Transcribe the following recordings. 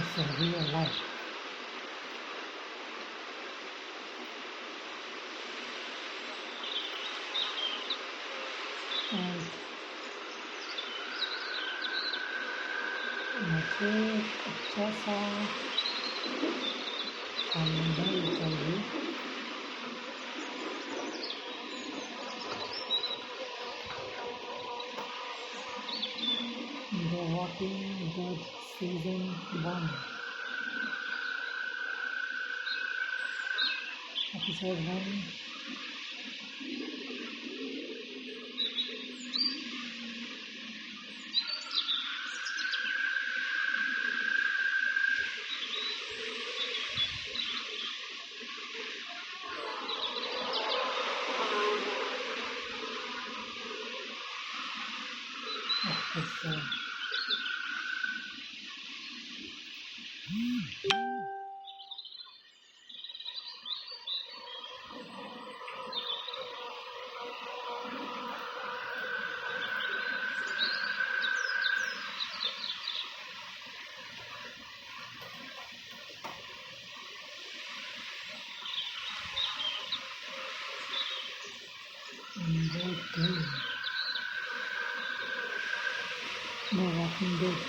It's a real life. And मुझे अच्छा सा अनुभव चाहिए. The Walking Dead Season 1 Episode 1. Episode. The Walking Dead.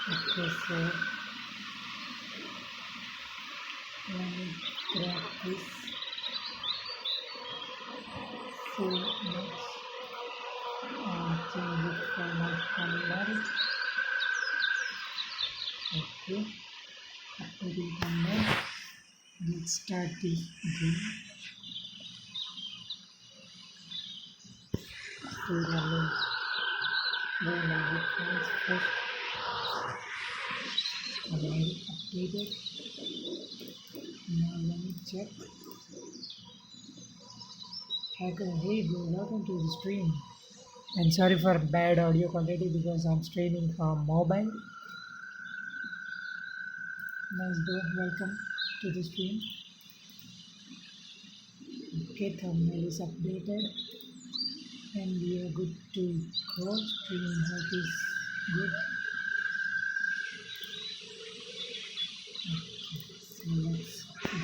Okay, so let me grab this so much and change it for my thumbnail. Okay, after the thumbnail, let's start the game. So running the points first. Already updated. Now let me check. Hacker, hey bro, welcome to the stream. And sorry for bad audio quality because I'm streaming from mobile. Nice bro, welcome to the stream. Okay, thumbnail is updated and we are good to go. Stream health is good. Okay, so let's go.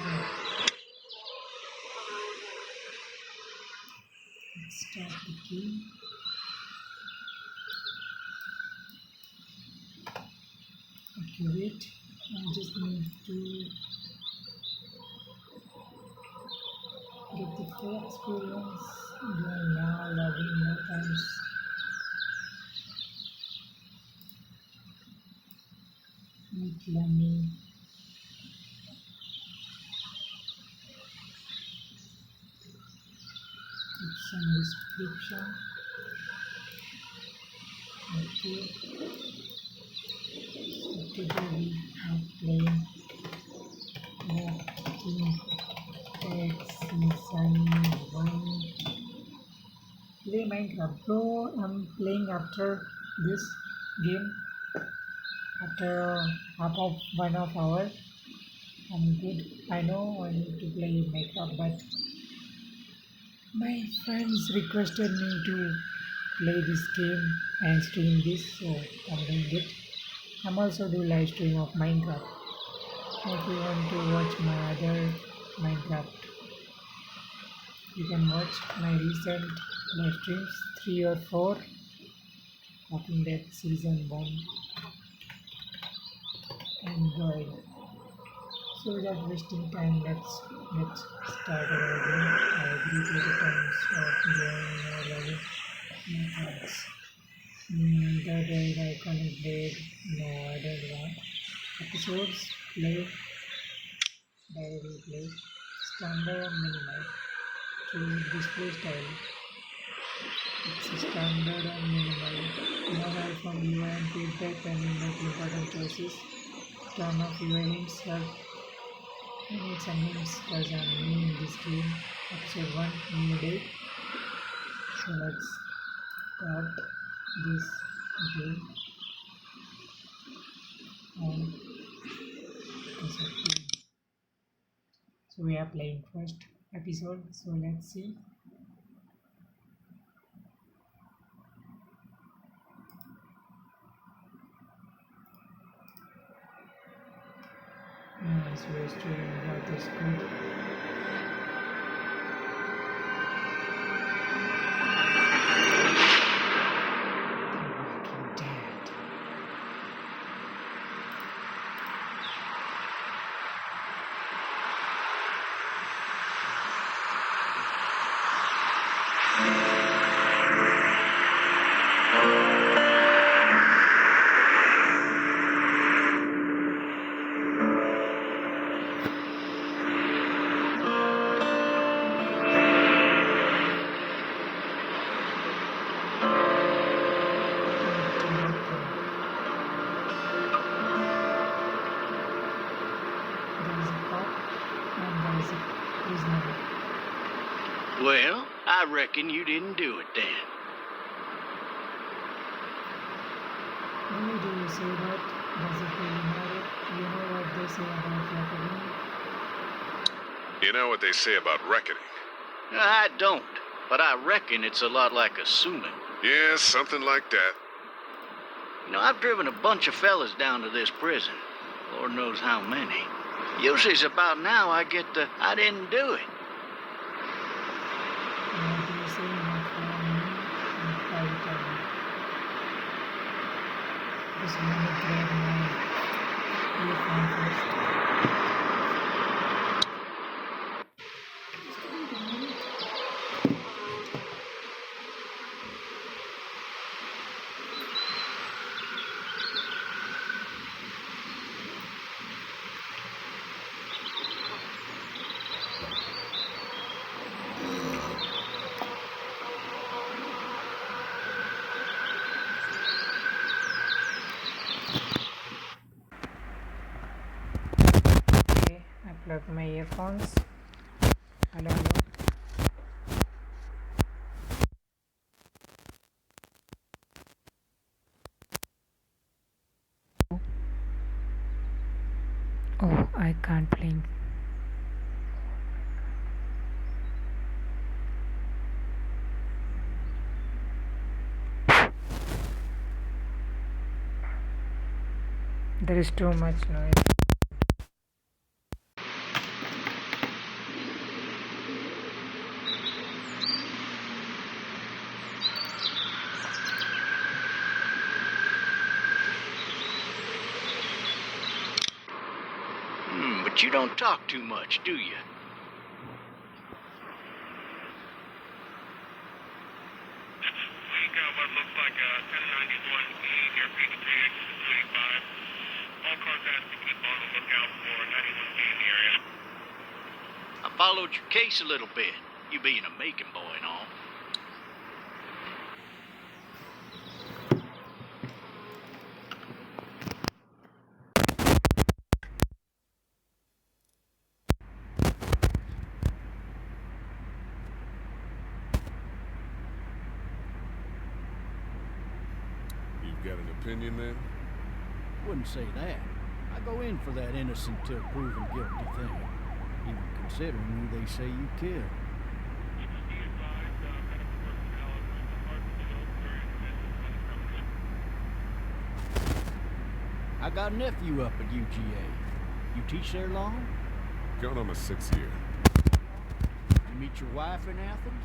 Let's start the game. Okay, wait. I just need to get the full experience. Going now, logging more times. Wait, let me put some description. Okay. So today we are playing Walking Dead Season 1. Play Minecraft. So I'm playing after this game. After half of 1 hour. I'm good. I know I need to play Minecraft, but my friends requested me to play this game and stream this, so I'm doing it. I'm also do live stream of Minecraft. If you want to watch my other Minecraft, you can watch my recent live streams, 3 or 4. Walking Dead Season 1. Enjoy. So without wasting time, let's start our game. I agree to the times of joining our level. No thanks. The red icon is red. No, I don't want. Episodes, play, diary, play, standard and minimal. To display style, it's standard and minimal. Now help from UI and feedback when you make important choices. Turn off UI hints help. We need some hints because I'm new in this game. Episode 1, new day. So let's start this game. And so we are playing first episode. So let's see. So we're still about this good. Well, I reckon you didn't do it then. Why do you say that? Does it really matter? You know what they say about reckoning? You know what they say about reckoning? I don't, but I reckon it's a lot like assuming. Yeah, something like that. You know, I've driven a bunch of fellas down to this prison. Lord knows how many. Usually it's about now I get the, I didn't do it. What do you say not for me and fight on? Just want to grab my earphone first. Plug my earphones. Hello. Oh, I can't blink. There is too much noise. But you don't talk too much, do you? We got what looks like a 1091E near Peachtree, exit 25. All cars asked to keep on the lookout for 91B in the area. I followed your case a little bit, you being a Macon boy and all. Got an opinion, then? Wouldn't say that. I go in for that innocent till proven guilty thing, even considering who they say you killed. Be advised, medical personnel are doing the hard field during the business when it comes to. I got a nephew up at UGA. You teach there long? Going on my 6th year. You meet your wife in Athens?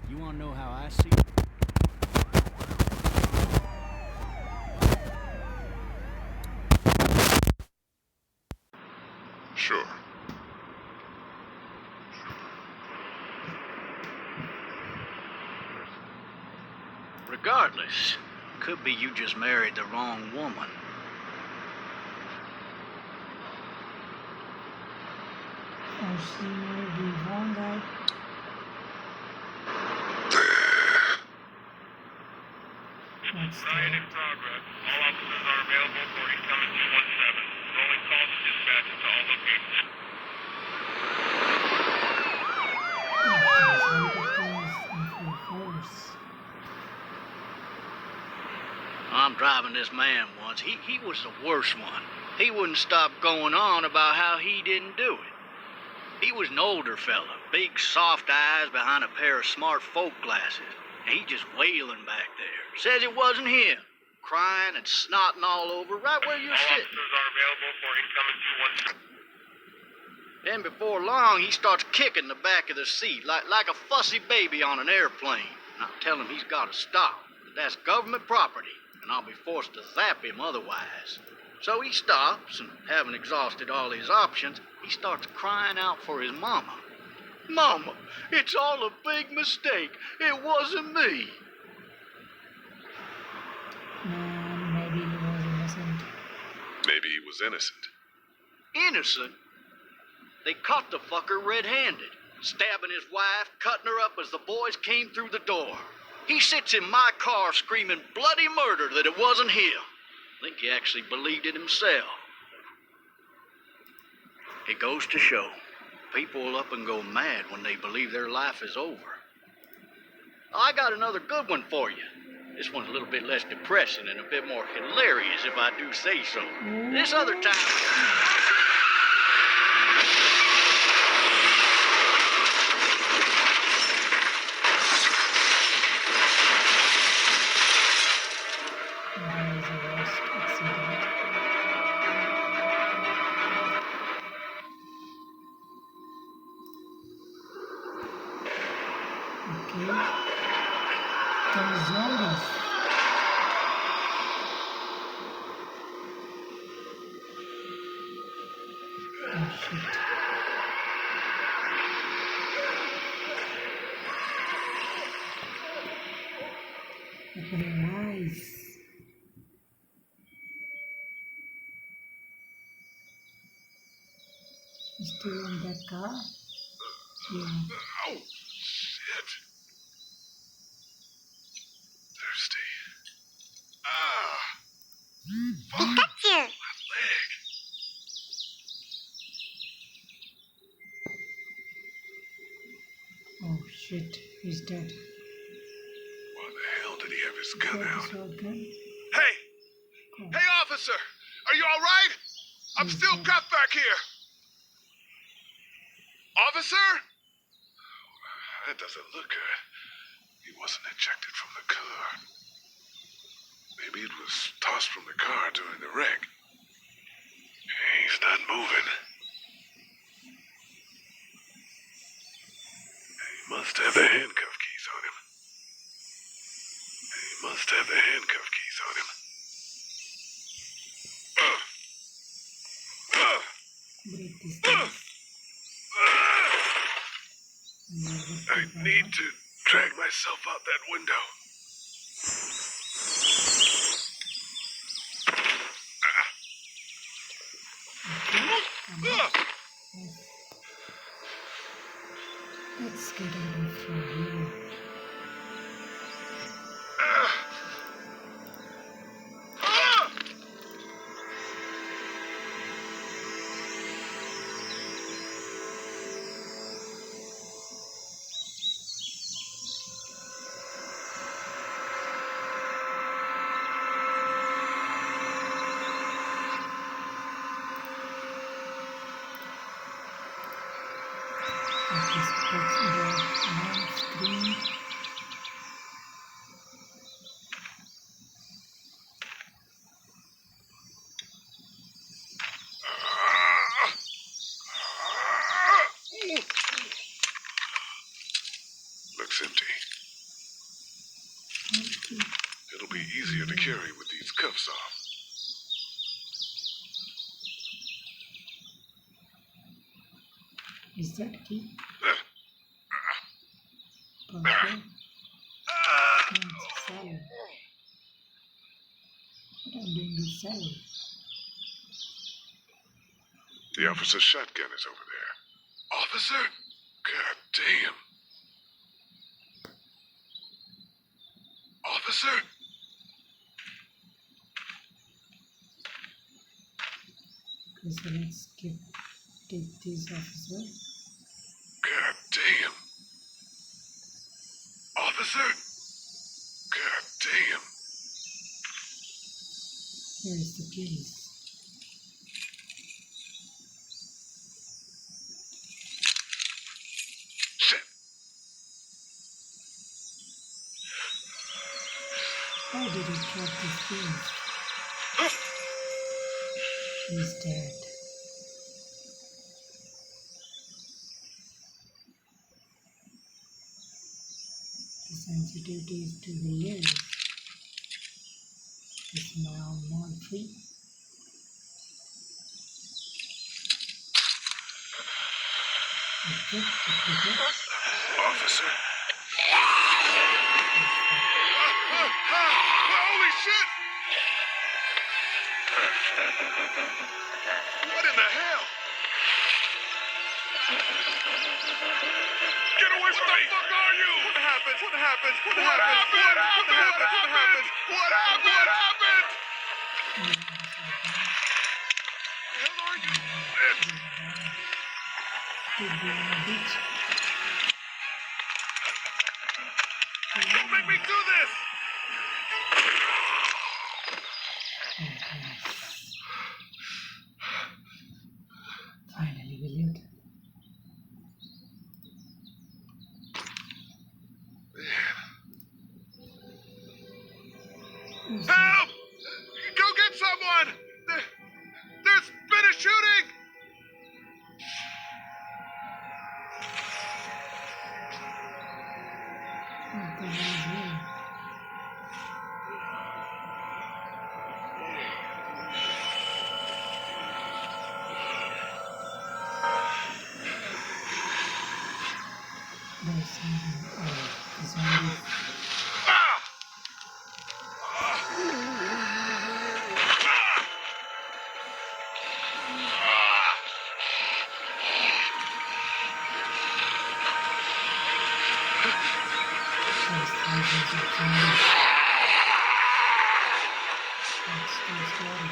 You want to know how I see it? Sure. Regardless, could be you just married the wrong woman. she might be wrong guy. What's Riot in that? progress. All officers are available for incoming 217. Rolling calls and dispatches to all locations. These helicopters in full force. I'm driving this man once. He was the worst one. He wouldn't stop going on about how he didn't do it. He was an older fella, big soft eyes behind a pair of smart folk glasses. And he just wailing back there. Says it wasn't him. Crying and snotting all over right where you're All sitting. officers are available for incoming 217. Then before long, he starts kicking the back of the seat like a fussy baby on an airplane. And I tell him he's got to stop. That's government property, and I'll be forced to zap him otherwise. So he stops, and having exhausted all his options, he starts crying out for his mama. Mama, it's all a big mistake. It wasn't me. Man, maybe he was innocent. Maybe he was innocent. Innocent? They caught the fucker red-handed, stabbing his wife, cutting her up as the boys came through the door. He sits in my car screaming bloody murder that it wasn't him. I think he actually believed it himself. It goes to show, people will up and go mad when they believe their life is over. I got another good one for you. This one's a little bit less depressing and a bit more hilarious, if I do say so. This other time... That was the worst accident. Okay. There's zombies. Oh shit. Opening eyes. Still in that car? Yeah. Oh, shit. Thirsty. Fuck. My leg. Oh shit, he's dead. Why the hell did he have his gun Got out? the shotgun. Hey! Oh, Hey, officer! Are you all right? I'm He's still dead. cuffed back here. Officer? That doesn't look good. He wasn't ejected from the car. Maybe it was tossed from the car during the wreck. He's not moving. He must have the handcuff keys on him. He must have the handcuff keys on him. break this glass. I need to drag myself out that window. Let's get away from here. Just touch the main screen. Looks empty. It'll be easier to carry with these cuffs off. Is that key? Okay. Cell. What I'm doing this cell. The officer's shotgun is over there. Officer? God damn. Officer? Okay, so let's take this officer. God damn. Officer? God damn. Here is the keys. Shit. How did he drop these keys? He's dead. The sensitivity is to the ears. Is now more free. Okay. Officer? Holy shit! What in the hell? Get away from me! What the fuck are you? What happened? What happened? What happened? What happened? What happened? The hell are you? Don't make me do this! Finally, we lived. Help! Go get someone! There's been a shooting! What the hell is here? There's something. The zombies. There's thousands of zombies. That's too scary.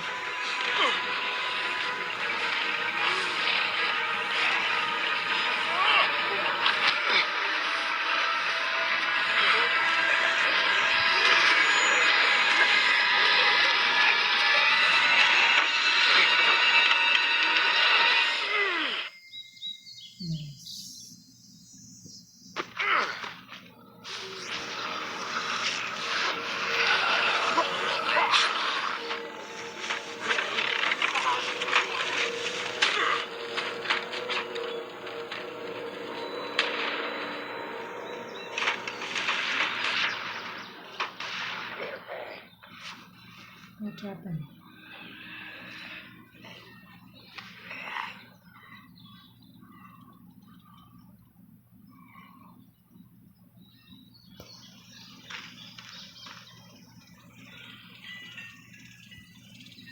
What happened?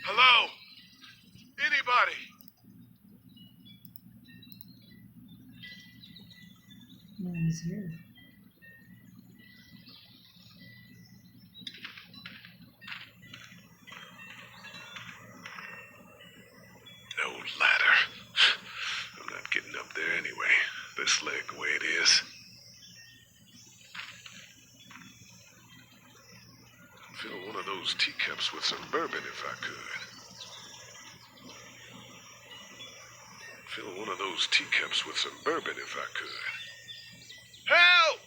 Hello? Anybody? No one's here. No ladder. I'm not getting up there anyway. This leg the way it is. Fill one of those teacups with some bourbon if I could. Fill one of those teacups with some bourbon if I could. Help!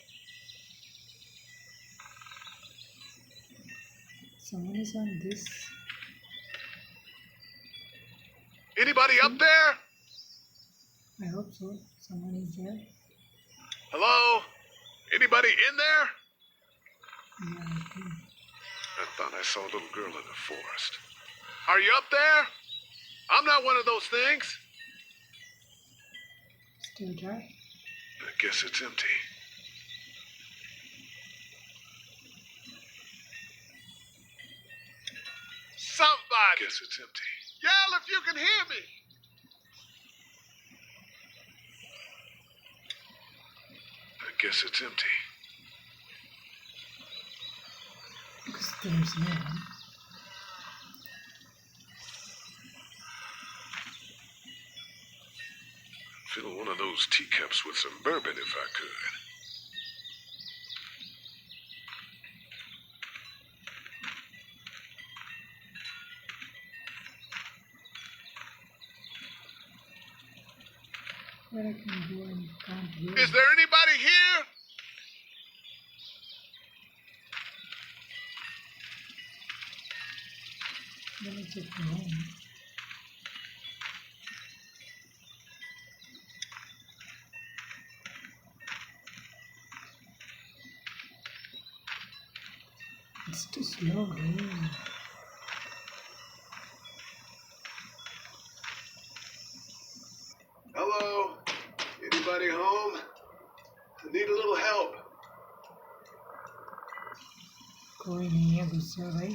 Someone is on this. Anybody up there? I hope so. Someone is there. Hello? Anybody in there? Yeah, I think. I thought I saw a little girl in the forest. Are you up there? I'm not one of those things. Still dry. I guess it's empty. Somebody! Guess it's empty. Yell if you can hear me! guess it's empty. Because there's no one. Fill one of those teacups with some bourbon if I could. Where I can go and can't go. Is there anybody here? Let me check the home. It's too slow, man. Hello? Anybody home? I need a little help. कोई नहीं है दूसरा भाई.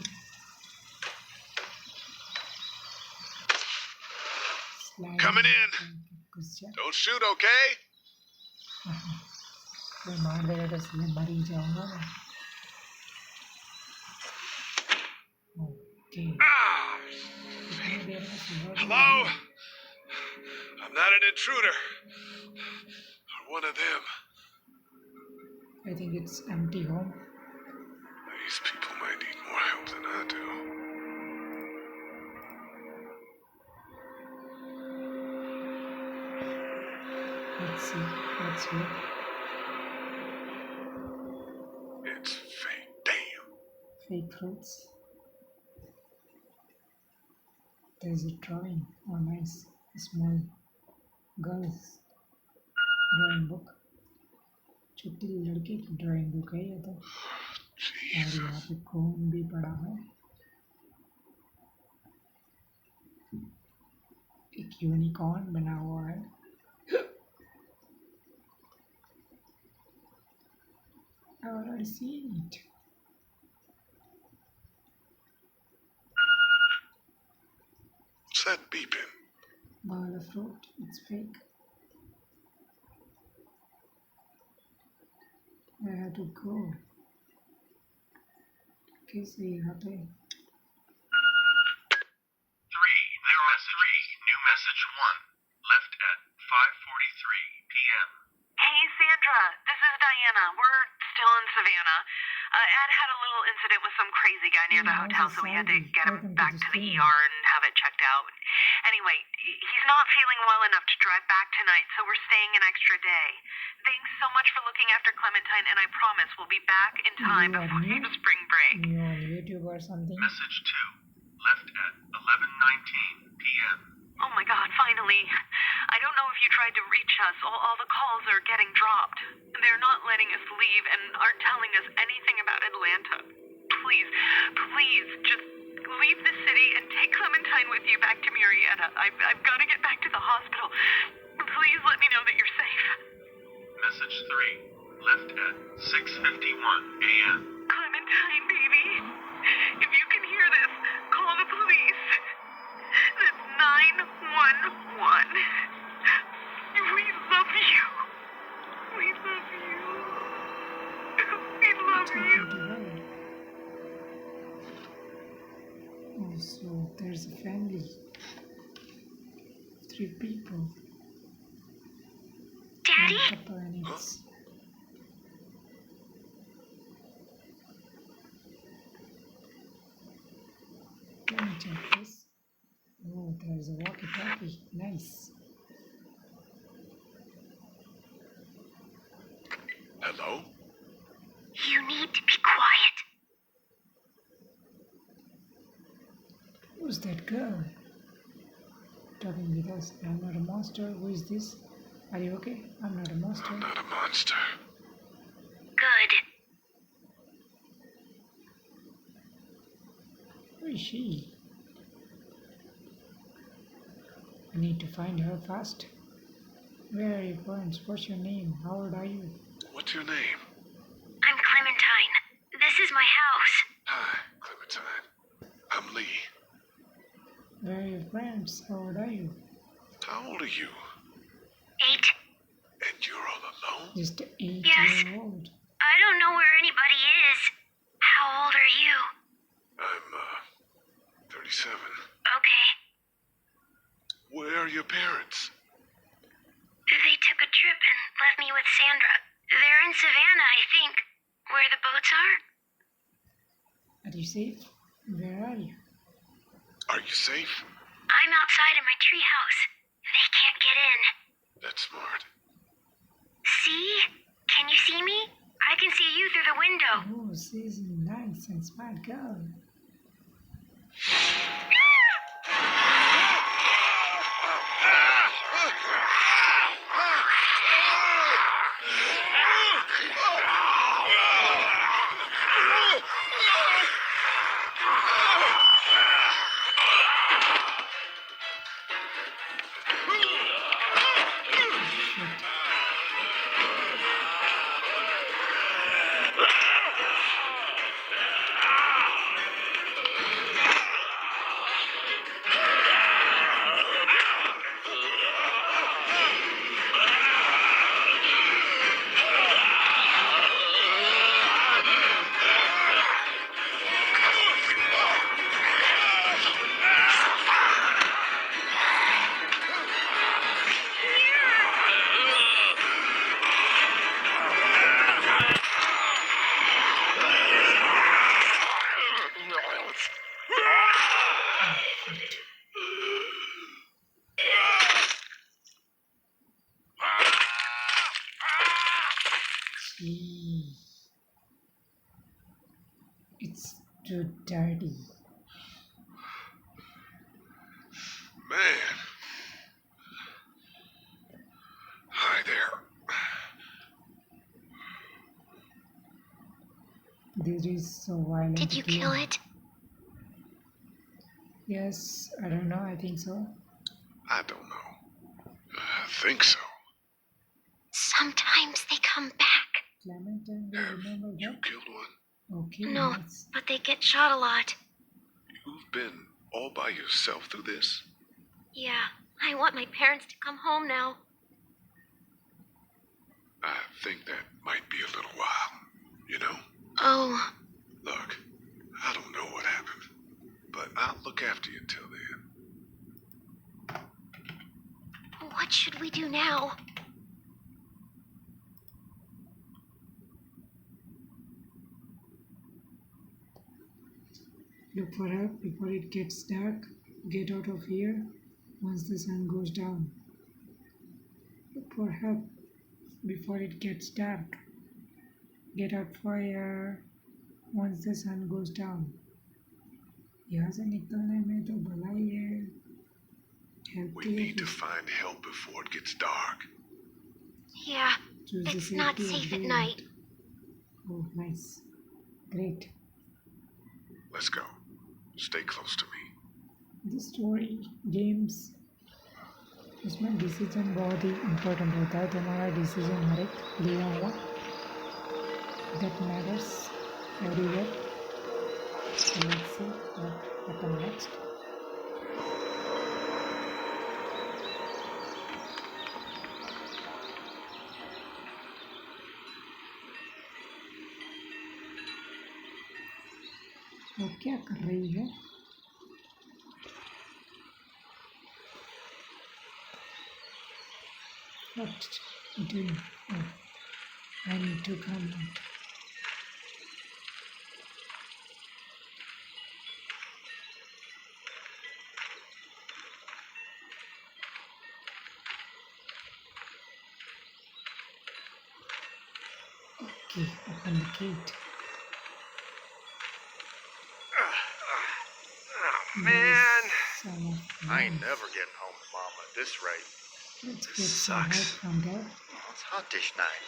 Slide Coming in. घुस जा. Don't shoot, okay? कोई मार देगा तो सीधे मर ही जाऊंगा मैं. Okay. कितनी देर में सुबह Hello? I'm not an intruder. Or one of them. I think it's empty home. These people might need more help than I do. Let's see. Let's look. It's fake. Damn. Fake fruits. There's a drawing. Oh, nice. A small girl's drawing book. छोटी लड़की की drawing book है ये तो. और यहाँ पे खून भी पड़ा है. एक यूनिकॉर्न बना हुआ है. I already seen it. What's that beeping? Ball of fruit. It's fake. I have to go. कैसे यहाँ पे? 3, new message 1, left at 5:43 p.m. Hey, Sandra, this is Diana. We're still in Savannah. Ed had a little incident with some crazy guy near the hotel, so we had to get him back to the ER and have it checked out. Anyway, he's not feeling well enough to drive back tonight, so we're staying an extra day. Thanks so much for looking after Clementine, and I promise we'll be back in time You are before new? spring break. You on YouTube or something? Message 2, left at 11:19 p.m. Oh my god, finally. I don't know if you tried to reach us. All the calls are getting dropped. They're not letting us leave and aren't telling us anything about Atlanta. Please, please, just leave the city and take Clementine with you back to Murrieta. I've got to get back to the hospital. Please let me know that you're safe. Message 3, left at 6:51 a.m. Clementine, baby. If you can hear this, call the police. That's 911. We love you. We love you. We love you. Oh, so there's a family. 3 people. Daddy? One couple and it's... Let me check this. Oh, there's a walkie-talkie. Nice. Hello? You need to be quiet. Who's that girl? Talking with us. I'm not a monster. Who is this? Are you okay? I'm not a monster. I'm not a monster. Good. Who is she? I need to find her fast. Where are your parents? What's your name? How old are you? What's your name? I'm Clementine. This is my house. Hi, Clementine. I'm Lee. Where are your parents? How old are you? How old are you? 8. And you're all alone? Just 8 Yes. year old. I don't know where anybody is. How old are you? I'm, 37. Okay. Where are your parents? They took a trip and left me with Sandra. They're in Savannah, I think. Where the boats are? Are you safe? Where are you? Are you safe? I'm outside in my treehouse. They can't get in. That's smart. See? Can you see me? I can see you through the window. Oh, she's a nice and smart girl. Gee. It's too dirty. Man. Hi there. This is so violent. Did you game. kill it? Yes, I don't know, I think so. I don't know. I think so. Sometimes they come back. Clementine, do you remember You that? killed one? Okay, No, nice. but they get shot a lot. You've been all by yourself through this? Yeah, I want my parents to come home now. I think that might be a little while, you know? Oh, Look, I don't know what happened, but I'll look after you until then. what should we do now? Look for help before it gets dark. Get out of here once the sun goes down. Look for help before it gets dark. Get out for here once the sun goes down. यहाँ से निकलने में तो भलाई है. Help We के लिए need to find help before it gets dark. Yeah, choose the it's not safety of safe at daylight. night. Oh, nice. Great. Let's go. Stay close to me. The story games उसमें decision बहुत ही important होता है. तुम्हारा decision हर एक लिया हुआ that matters everywhere. So let's see what happens next. वो क्या कर रही है? What you doing? Oh, I need to come out. Okay, open the gate. Man, Son of I ain't man. never getting home to Mama at this rate. Let's get This some help sucks. from there. Oh, it's hot dish night.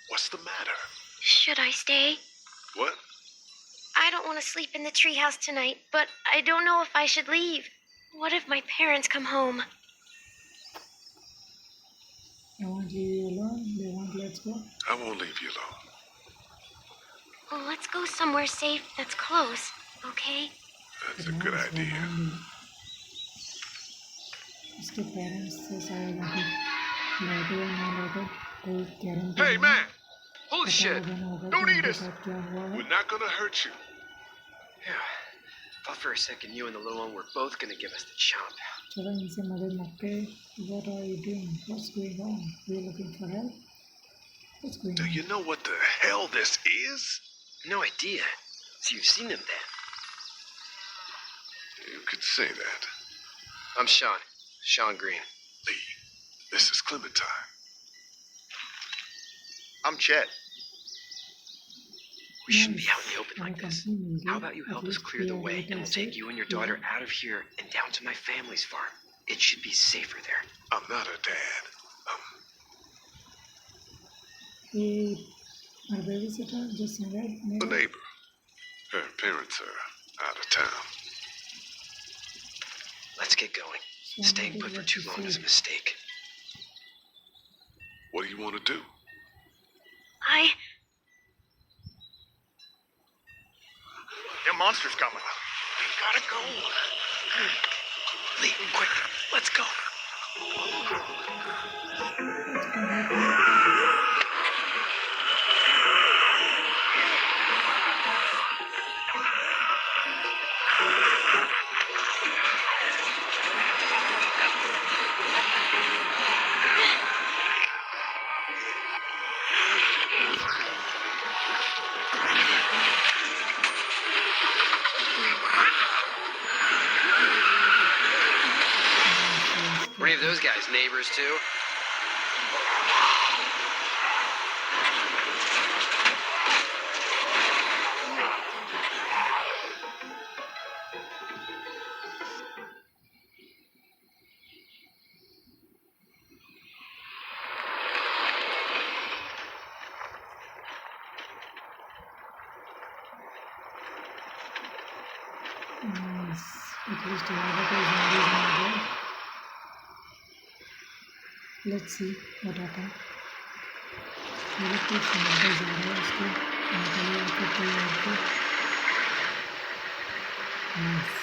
What's the matter? Should I stay? What? I don't want to sleep in the treehouse tonight, but I don't know if I should leave. What if my parents come home? I won't leave you alone. They won't let go. I won't leave you alone. Well, let's go somewhere safe that's close, okay? That's a good idea. उसके parents से शायद अभी लौटे या ना लौटे कोई guarantee Hey, नहीं man! है। Holy पता shit! होगा ना होगा Don't कि eat उनके us! साथ क्या हुआ है। We're not gonna hurt you. Yeah. Thought for a second you and the little one were both gonna give us the chomp. चलो इनसे मदद मांगते। What are you doing? What's going on? Are you looking for help? What's going Do on? you know what the hell this is? No idea. So you've seen him then? You could say that. I'm Sean. Sean Green. Lee, this is Clementine. I'm Chet. We shouldn't be Nice. out in the open like this. company meeting. How about you help At us least clear we the are way, very and we'll safe. take you and your daughter out of here and down to my family's farm. It should be safer there. I'm not a dad. Hey, our babysitter just invited me. A neighbor. Her parents are out of town. Let's get going. So Staying what put is for what too you long is a say? mistake. What do you want to do? Them monster's coming. We gotta go. Lee, quick. Let's go. Were any of those guys neighbors too? Nice. At least a lot of zombies are there. Let's see what happens. मेरे कुछ number जा रहे हैं उसके निकलिए आपको कोई आपको nice.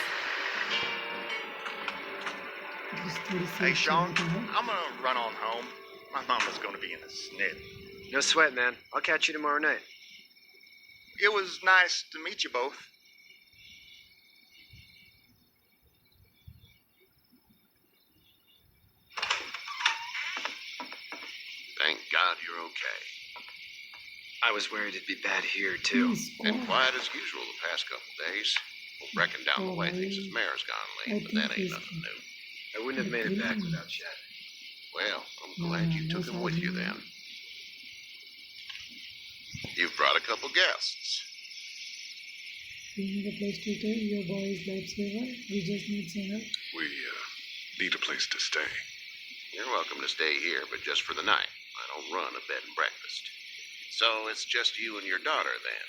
At least थोड़ी Hey, safe Sean, जगह है. I'm gonna run on home. My mama's gonna be in a snit. No sweat, man. I'll catch you tomorrow night. It was nice to meet you both. Thank God you're okay. I was worried it'd be bad here too. Please, Been oh, quiet as usual the past couple days. Reckon down the way thinks his mare's gone lame, but that ain't nothing new. I wouldn't have made it back without Chet. Well, I'm glad you took him with you then. You've brought a couple guests. we need a place to stay. Your boy is lifesaver. We just need some help. We need a place to stay. You're welcome to stay here, but just for the night. I don't run a bed and breakfast. So it's just you and your daughter then.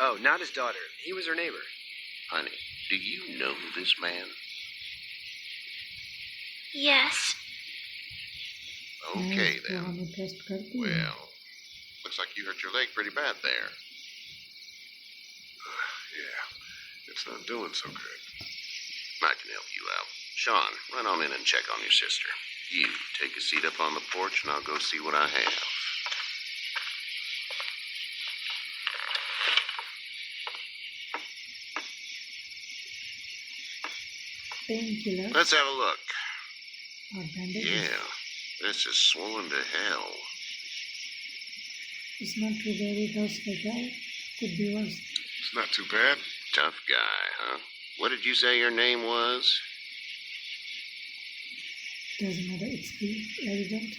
Oh, not his daughter. He was her neighbor. Honey, do you know this man? Yes. Okay तो then. हमें trust करती है. Well, looks like you hurt your leg pretty bad there. Yeah, it's not doing so good. I can help you out. Sean, run on in and check on your sister. You take a seat up on the porch and I'll go see what I have. Painkillers Let's have a look. or bandages. Yeah, this is swollen to hell. It's not too bad. It hurts like hell. Could be worse. It's not too bad. Tough guy, huh? What did you say your name was? Doesn't matter. It's evident.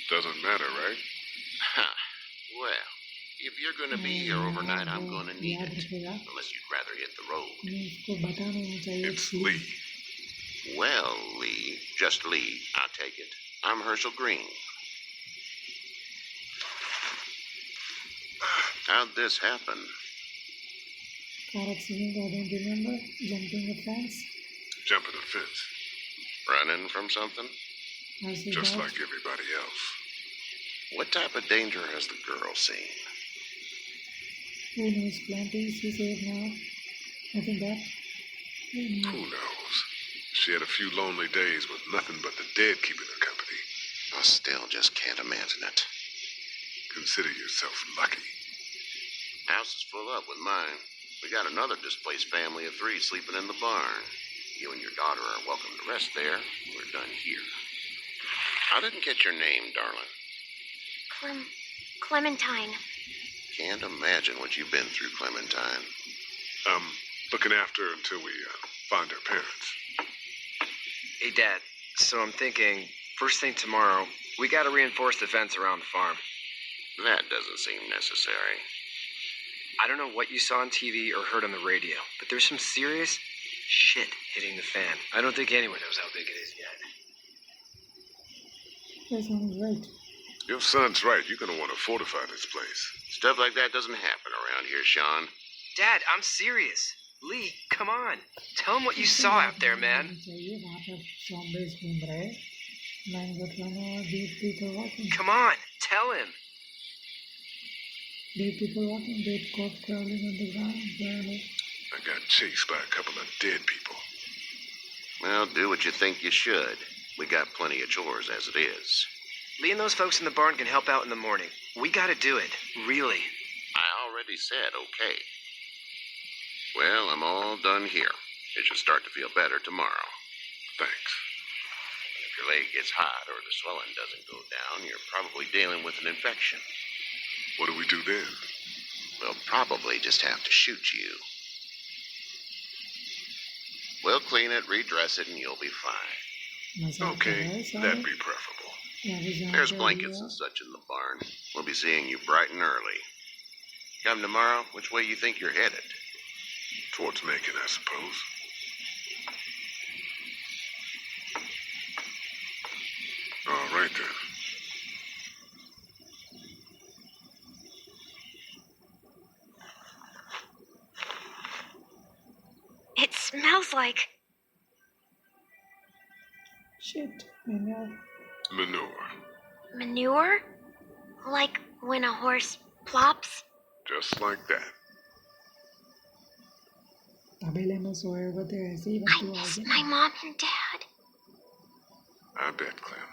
Doesn't matter, right? Ha. Well, if you're gonna be here overnight, I'm gonna need याद it. रखेगा. Unless you'd rather hit the road. हमें इसको बताना नहीं चाहिए. It's कि Lee. Well, Lee, just Lee, I'll take it. I'm Herschel Green. How'd this happen? car accident. I don't remember. Jumping a fence. Jumping a fence, Running from something? As he just died. like everybody else. What type of danger has the girl seen? Who knows? Plenty she said now. I think that. Who Who knows? knows? She had a few lonely days with nothing but the dead keeping her company. I still just can't imagine it. Consider yourself lucky. House is full up with mine. We got another displaced family of 3 sleeping in the barn. You and your daughter are welcome to rest there. We're done here. I didn't get your name, darling. Clementine. Can't imagine what you've been through, Clementine. Looking after her until we find her parents. Hey, Dad. So I'm thinking, first thing tomorrow, we gotta reinforce the fence around the farm. That doesn't seem necessary. I don't know what you saw on TV or heard on the radio, but there's some serious shit hitting the fan. I don't think anyone knows how big it is yet. That sounds right. Your son's right. You're going to want to fortify this place. Stuff like that doesn't happen around here, Sean. Dad, I'm serious. Lee, come on. Tell him what you saw out there, man. चाहिए वहाँ पर zombies घूम रहे हैं. Mango Tono, dead people walking. Come on, tell him. Dead people walking, dead corpse crawling on the ground. Barely. I got chased by a couple of dead people. Well, do what you think you should. We got plenty of chores as it is. Lee and those folks in the barn can help out in the morning. We gotta do it. Really. I already said okay. Well, I'm all done here. It should start to feel better tomorrow. Thanks. If your leg gets hot or the swelling doesn't go down, you're probably dealing with an infection. What do we do then? We'll probably just have to shoot you. We'll clean it, redress it, and you'll be fine. Okay, that'd be preferable. There's blankets and such in the barn. We'll be seeing you bright and early. Come tomorrow, which way you think you're headed? Towards Macon, I suppose. All right, then. It smells like... Shit, manure. Manure. Manure? Like when a horse plops? Just like that. तबेले में सोए हुए थे ऐसे ही I Bantu uh miss गए. my mom and dad. I bet, Clem.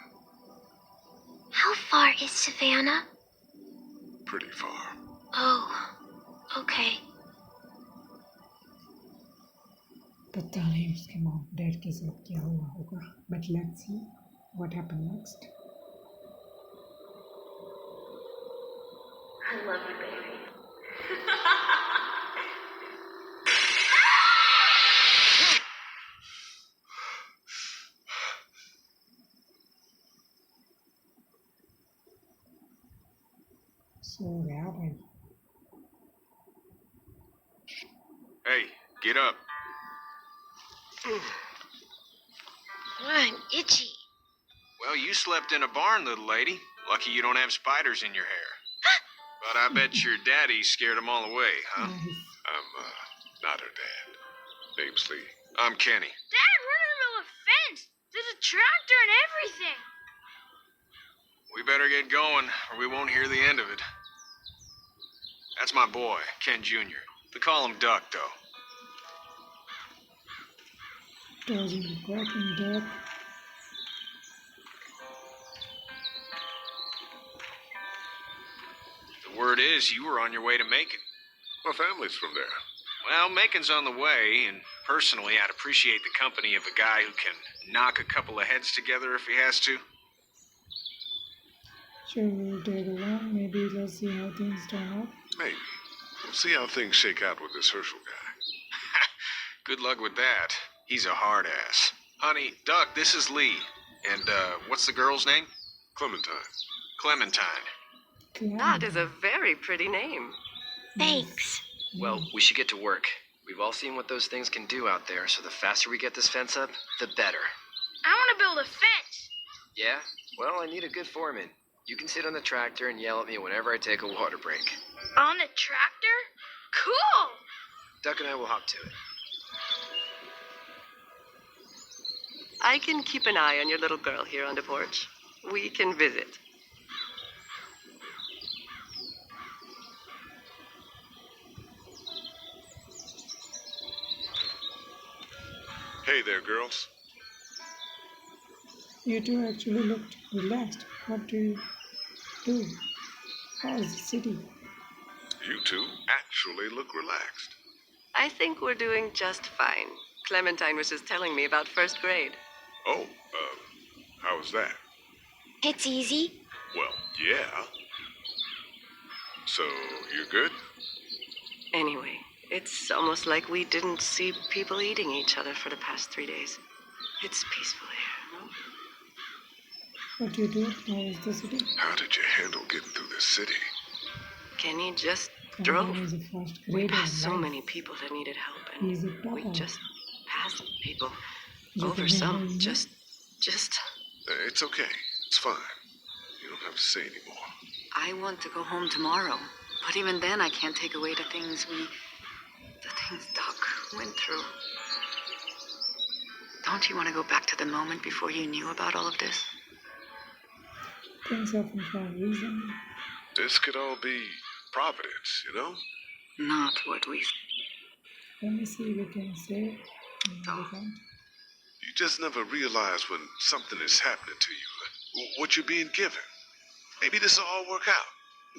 How far is Savannah? Pretty far. Oh, okay. पता नहीं उसके मॉम डैड के साथ क्या हुआ होगा. But let's see what happened next. I love you, baby. So गया भाई. Hey, get up. I'm itchy. Well, you slept in a barn, little lady. Lucky you don't have spiders in your hair. But I bet your daddy scared them all away, huh? I'm, not her dad. Name's Lee. I'm Kenny. Dad, we're in the middle of a fence. There's a tractor and everything. We better get going, or we won't hear the end of it. That's my boy, Ken Jr. They call him Duck, though. Doesn't cracking duck. The word is you were on your way to Macon. My family's from there. Well, Macon's on the way, and personally, I'd appreciate the company of a guy who can knock a couple of heads together if he has to. Sure, we'll tag along. Maybe let's see how things turn out. Maybe. We'll see how things shake out with this Herschel guy. Good luck with that. He's a hard ass. Honey, Duck, this is Lee. And, what's the girl's name? Clementine. Clementine. That is a very pretty name. Thanks. Well, we should get to work. We've all seen what those things can do out there, so the faster we get this fence up, the better. I want to build a fence. Yeah? Well, I need a good foreman. You can sit on the tractor and yell at me whenever I take a water break. On a tractor? Cool. Duck and I will hop to it. I can keep an eye on your little girl here on the porch. We can visit. Hey there, girls. You two actually looked relaxed. What do you do? How's the city? You two actually look relaxed. I think we're doing just fine. Clementine was just telling me about first grade. Oh, how was that? It's easy. Well, yeah. So, you're good? Anyway, it's almost like we didn't see people eating each other for the past 3 days. It's peaceful here, no? What do you do? How is the city? How did you handle getting through the city? Kenny just Clementine drove. is a first We grader passed so in life. many people that needed help, He's a and we topper. just passed people. You Over can some, handle him? just... It's okay. It's fine. You don't have to say anymore. I want to go home tomorrow. But even then, I can't take away the things Doc went through. Don't you want to go back to the moment before you knew about all of this? Things happen for a reason. This could all be Providence, you know? Not what we... Let me see if we can say. No, we can't. You just never realize when something is happening to you, what you're being given. Maybe this will all work out.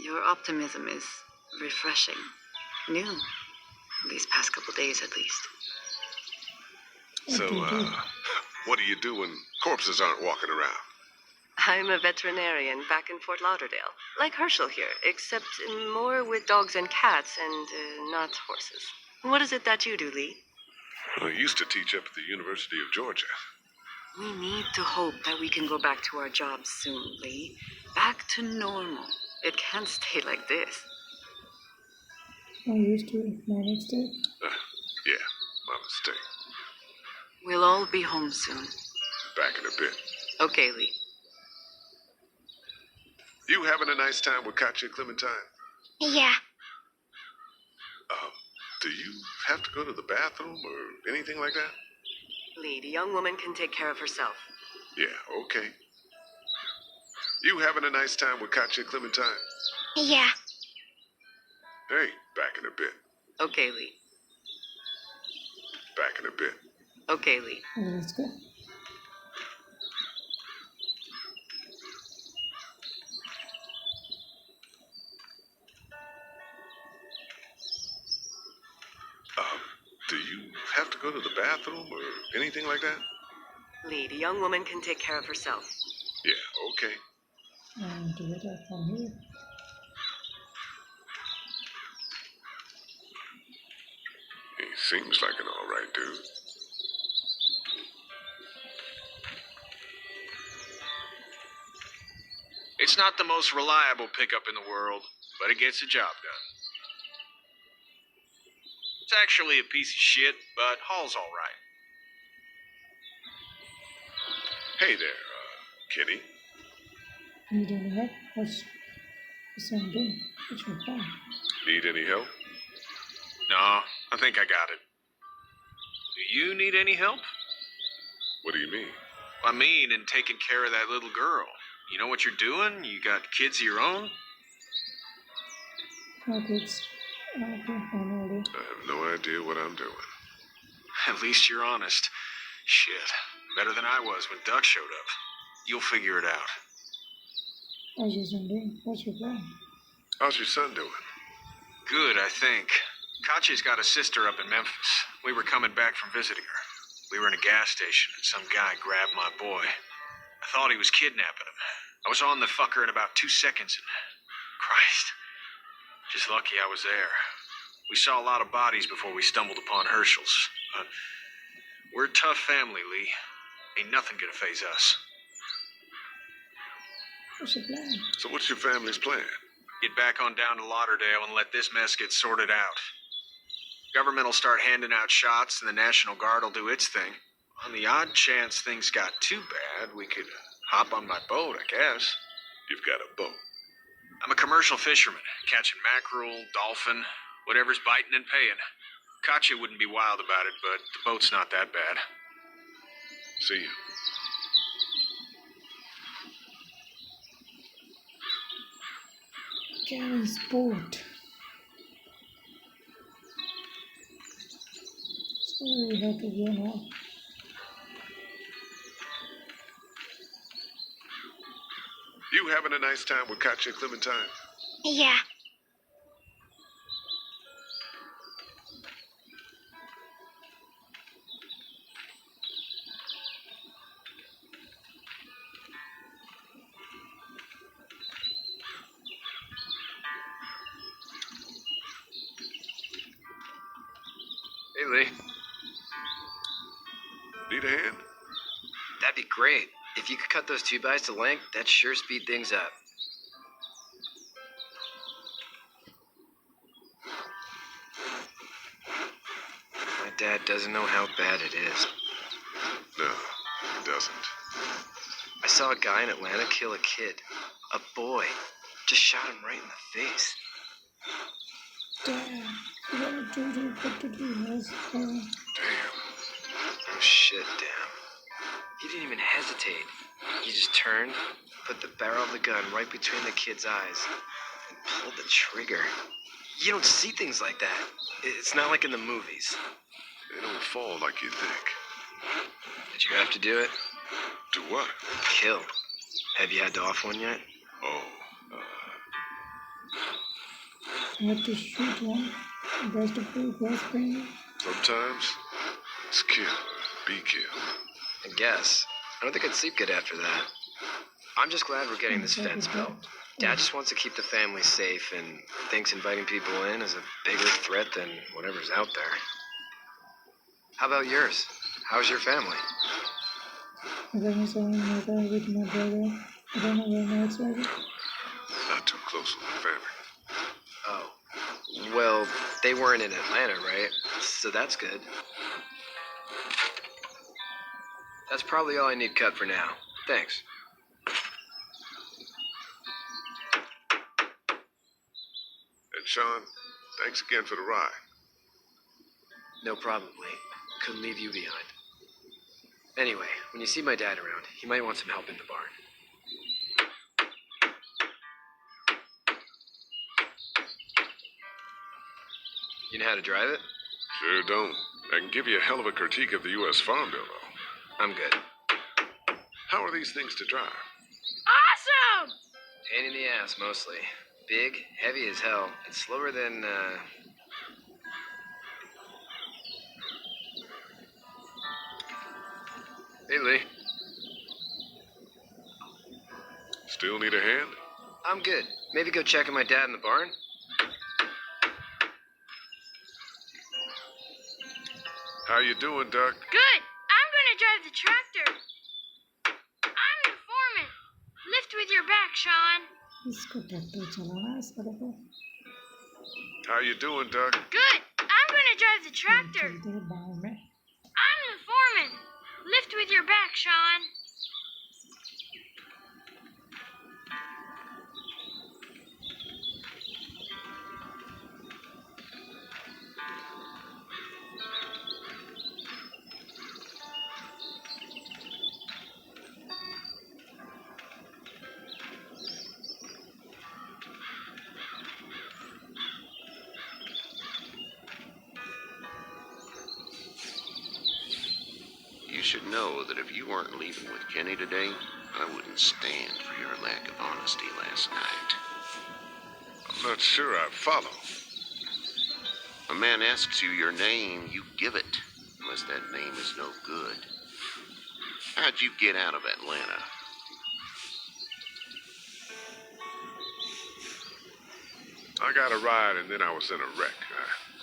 Your optimism is refreshing. New. These past couple days, at least. So, what do you do when corpses aren't walking around? I'm a veterinarian back in Fort Lauderdale. Like Herschel here, except more with dogs and cats and not horses. What is it that you do, Lee? I used to teach up at the University of Georgia. We need to hope that we can go back to our jobs soon, Lee. Back to normal. It can't stay like this. I used to manage it. Yeah, my mistake. We'll all be home soon. Back in a bit. Okay, Lee. You having a nice time with Katya, Clementine? Yeah. Do you have to go to the bathroom or anything like that? Lee, the young woman can take care of herself. Yeah, okay. You having a nice time with Katya, Clementine? Yeah. Hey, back in a bit. Okay, Lee. Back in a bit. Okay, Lee. Let's go. Do you have to go to the bathroom or anything like that? Lee, the young woman can take care of herself. Yeah, okay. And to get up from here. He seems like an alright dude. It's not the most reliable pickup in the world, but it gets the job done. It's actually a piece of shit, but Hall's all right. Hey there, Kenny. Need any help? What's I'm doing? What's your plan? Need any help? No, I think I got it. Do you need any help? What do you mean? I mean, in taking care of that little girl. You know what you're doing? You got kids of your own? Okay, it's okay, I know already. I have no idea what I'm doing. At least you're honest. Shit. Better than I was when Duck showed up. You'll figure it out. How's your son doing? What's your plan? How's your son doing? Good, I think. Katya's got a sister up in Memphis. We were coming back from visiting her. We were in a gas station and some guy grabbed my boy. I thought he was kidnapping him. I was on the fucker in about 2 seconds and... Christ. Just lucky I was there. We saw a lot of bodies before we stumbled upon Herschel's. We're a tough family, Lee. Ain't nothing gonna faze us. What's your plan? So what's your family's plan? Get back on down to Lauderdale and let this mess get sorted out. Government will start handing out shots and the National Guard will do its thing. On the odd chance things got too bad, we could hop on my boat, I guess. You've got a boat. I'm a commercial fisherman, catching mackerel, dolphin, whatever's biting and paying. Katya wouldn't be wild about it, but the boat's not that bad. See you. Karen's boat. So we have to go now. having a nice time with Katya Clementine? Yeah. Hey, Lee. Need a hand? That'd be great. If you could cut those 2x to length, that'd sure speed things up. My dad doesn't know how bad it is. No, he doesn't. I saw a guy in Atlanta kill a kid. A boy. Just shot him right in the face. Damn. You gotta do what to do, guys. Damn. Oh shit, damn. He didn't even hesitate. He just turned, put the barrel of the gun right between the kid's eyes, and pulled the trigger. You don't see things like that. It's not like in the movies. They don't fall like you think. Did you have to do it? Do what? Kill. Have you had to off one yet? Oh, You have to shoot one. Best of all, best pain. sometimes it's kill or be killed. I guess. I don't think I'd sleep good after that. I'm just glad we're getting this fence built. Dad just wants to keep the family safe and thinks inviting people in is a bigger threat than whatever's out there. How about yours? How's your family? I got myself in my car with my brother. I don't know where my ex-wife is. Not too close with the family. Oh. Well, they weren't in Atlanta, right? So that's good. That's probably all I need cut for now. Thanks. And Sean, thanks again for the ride. No problem, Lee. Couldn't leave you behind. Anyway, when you see my dad around, he might want some help in the barn. You know how to drive it? Sure don't. I can give you a hell of a critique of the U.S. Farm Bill, though. I'm good. How are these things to drive? Awesome! Pain in the ass, mostly. Big, heavy as hell, and slower than, Hey, Lee. Still need a hand? I'm good. Maybe go check on my dad in the barn? How you doing, Duck? Good. I'm gonna drive the tractor. I'm the foreman. Lift with your back, Sean. इसको tractor चलाना है सड़क पर. How you doing, Duck? Good. I'm gonna drive the tractor. चलते हैं गाँव में. I'm the foreman. Lift with your back, Sean. You should know that if you weren't leaving with Kenny today, I wouldn't stand for your lack of honesty last night. I'm not sure I follow. A man asks you your name, you give it, unless that name is no good. How'd you get out of Atlanta? I got a ride and then I was in a wreck.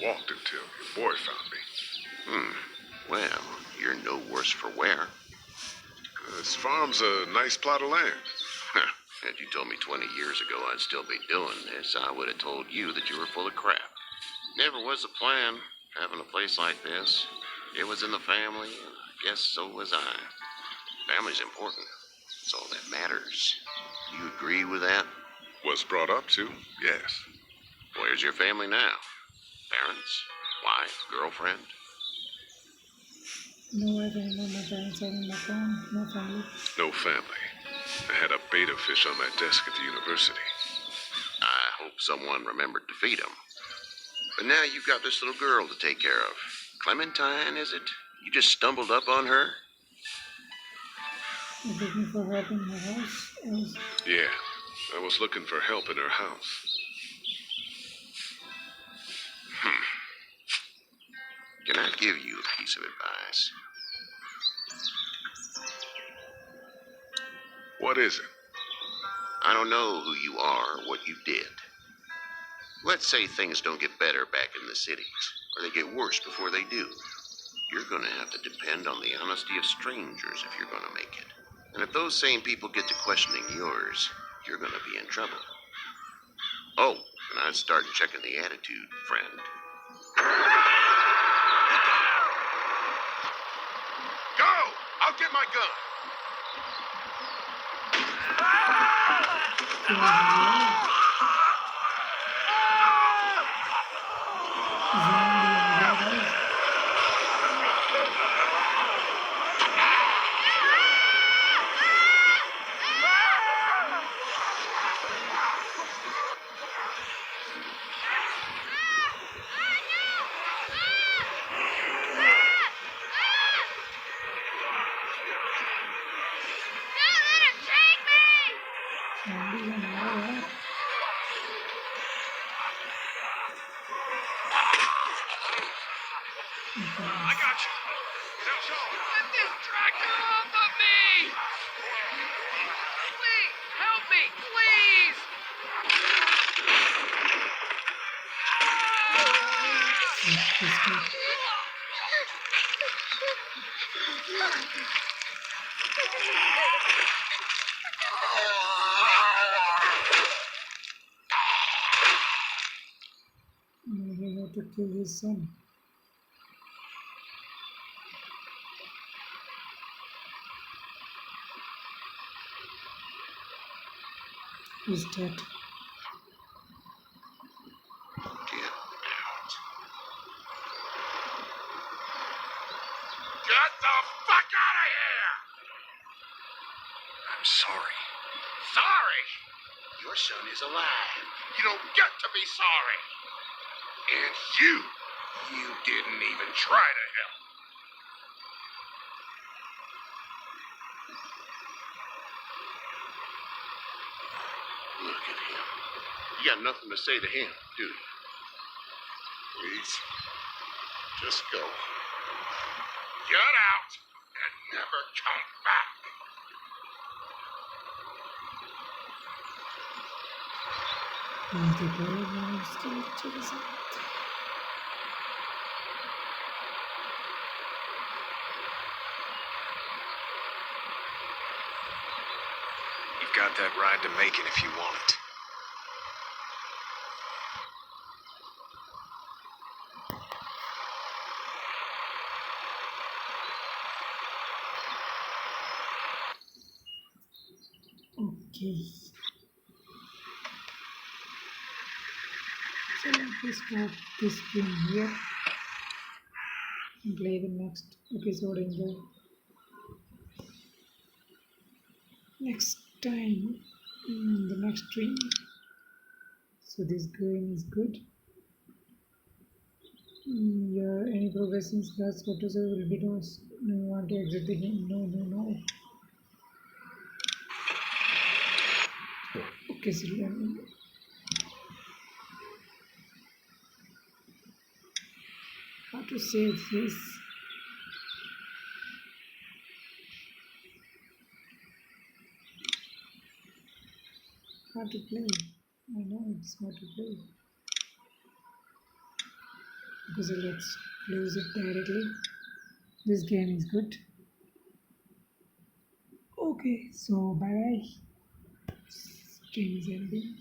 I walked until your boy found me. Well, you're no worse for wear. This farm's a nice plot of land. Had you told me 20 years ago I'd still be doing this, I would have told you that you were full of crap. Never was a plan, having a place like this. It was in the family, and I guess so was I. Family's important. It's all that matters. You agree with that? Was brought up to, yes. Where's your family now? Parents? Wife? Girlfriend? No, I don't know. My parents are in Macau. No family. No family. I had a betta fish on my desk at the university. I hope someone remembered to feed him. But now you've got this little girl to take care of. Clementine, is it? You just stumbled up on her? You're looking for help in my house? Yeah, I was looking for help in her house. Can I give you a piece of advice? What is it? I don't know who you are or what you did. Let's say things don't get better back in the cities, or they get worse before they do. You're gonna have to depend on the honesty of strangers if you're gonna make it. And if those same people get to questioning yours, you're gonna be in trouble. Oh, and I'd start checking the attitude, friend. Go! I'll get my gun. I got you. So, let this tractor off of me! Please, help me, please! He had to kill his son. He's dead. Get out. Get the fuck out of here! I'm sorry. Sorry? Your son is alive. You don't get to be sorry. And you didn't even try to help. Look at him. You got nothing to say to him, do you? Please, just go. Get out and never come back. The boy was still chasing. You've got that ride to Macon if you want it. Okay. So let me stop this game here and play the next episode in the next time in the next stream. So this game is good. Yeah, any progress in class photos will be lost. No, you want to exit the game? No. Okay, so let me. How to save this? How to play? I know it's how to play. Okay, so let's close it directly. This game is good. Okay, so bye bye. Game is ending.